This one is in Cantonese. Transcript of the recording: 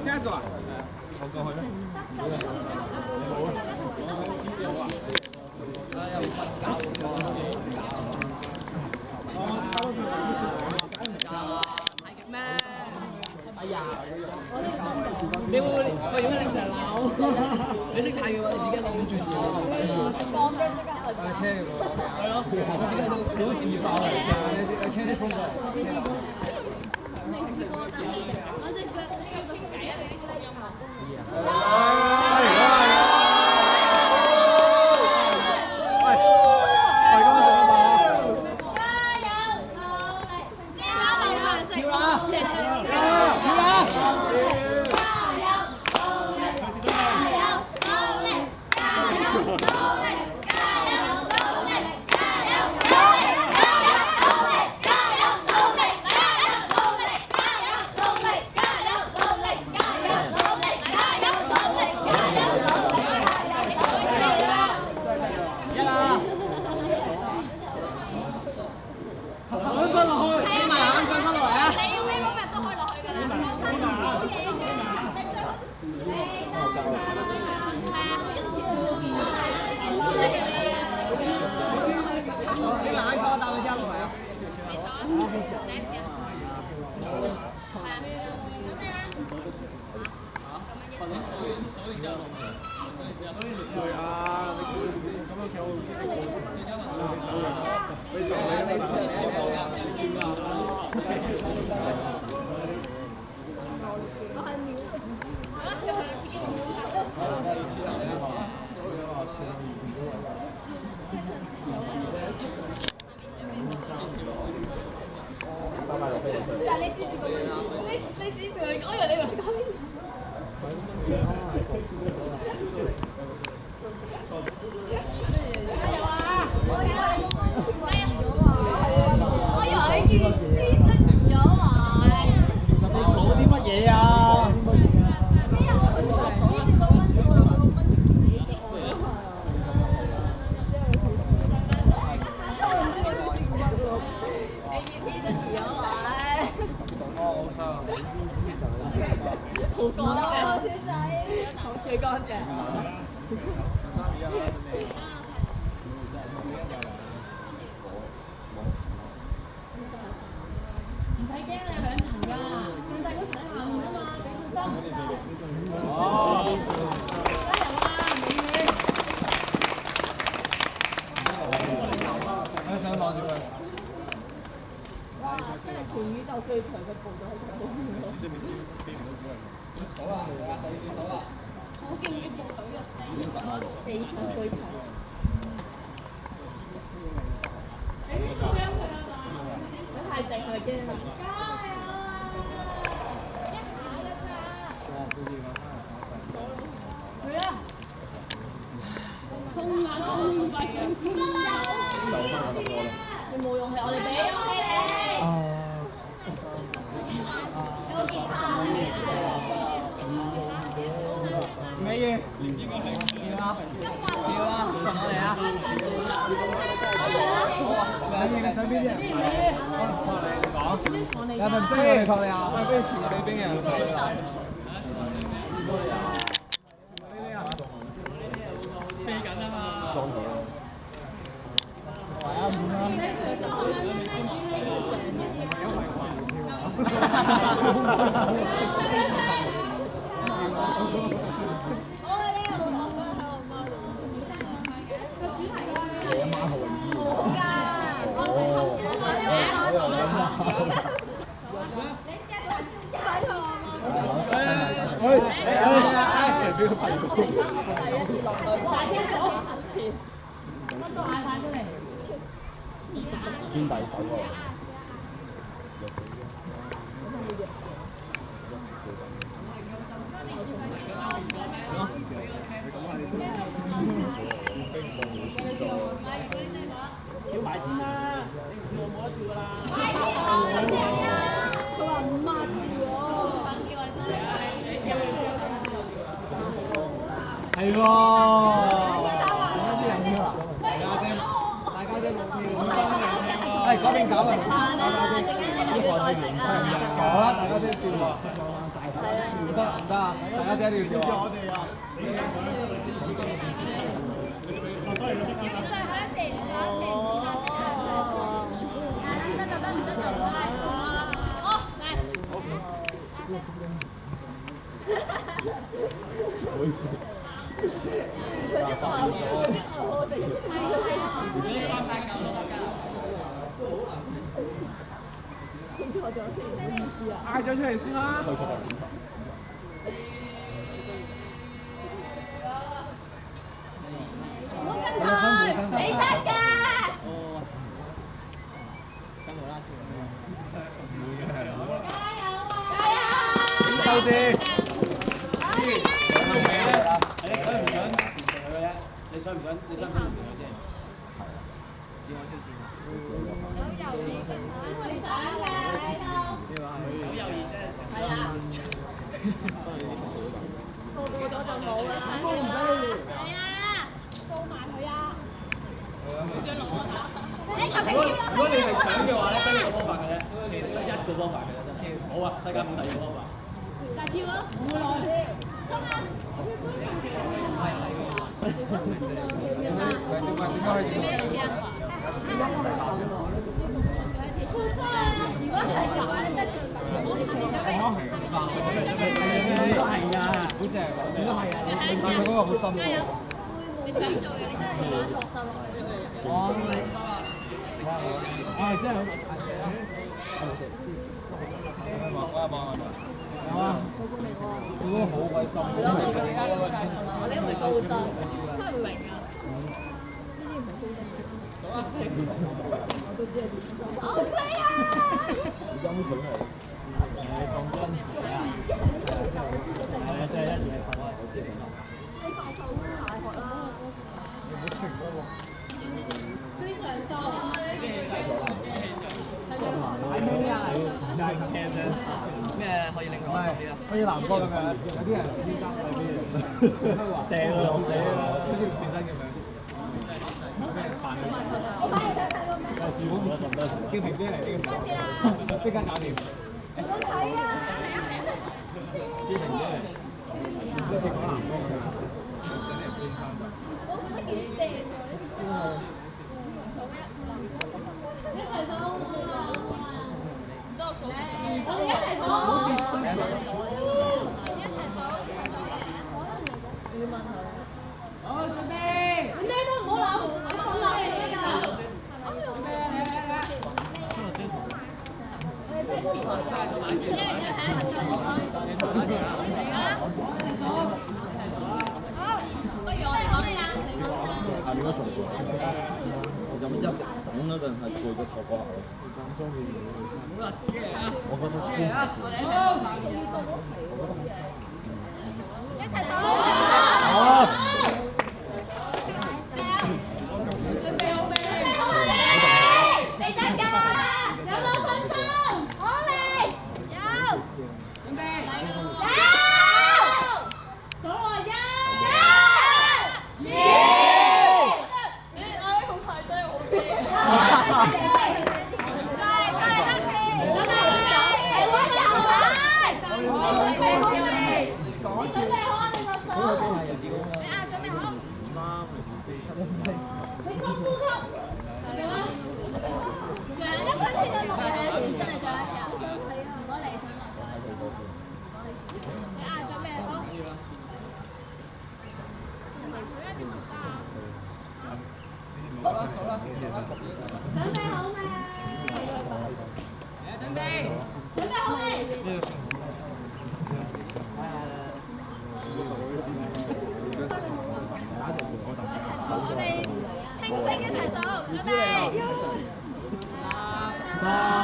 加咗啊？我過去啦。又瞓覺太極咩？哎呀！你會喂，如果你成日鬧，你識睇嘅話，你自己諗住事。放咗即刻去車嘅喎。係咯，你會點爆嚟車？你車啲風過嚟。未試過，但係我隻腳呢個傾偈啊！你啲音樂。係喎，啲人票啊！大家姐冇票，係嗰邊搞啊！呢個係聯繫啊！好啦，大家姐照啊！唔得唔得，大家姐一定要叫我哋啊！唔好意思。嗌咗出嚟先啦！唔好跟佢，你得㗎。收啲。你想唔想？你想唔想唔想啫？自我挑戰。有猶豫啫。係啊。報咗就冇啦。係啊。報埋佢啊！如果你係想嘅話咧，得一個方法嘅啫，得一個方法嘅啫，真係。好啊，世界冇第二個方法。大跳啊！唔會耐添。衝啊！咩可以令我做啲啊？好似南哥咁樣，有啲人先生有啲人掟啊，好似唔似身咁樣。叫平姐嚟，即刻搞掂。我睇啊！叫平姐嚟，好似講南哥咁樣。我覺得幾正喎！一齊數啊！我哋一齊數。好，準備。咩都唔好諗，放落嚟得㗎。咁一直等嗰陣係攰過坐過後。我覺得一齊數。好。準備好未？你得㗎，有冇信心？好未？有。準備。有。數落一。我哋聽聲一齊數，準備。3、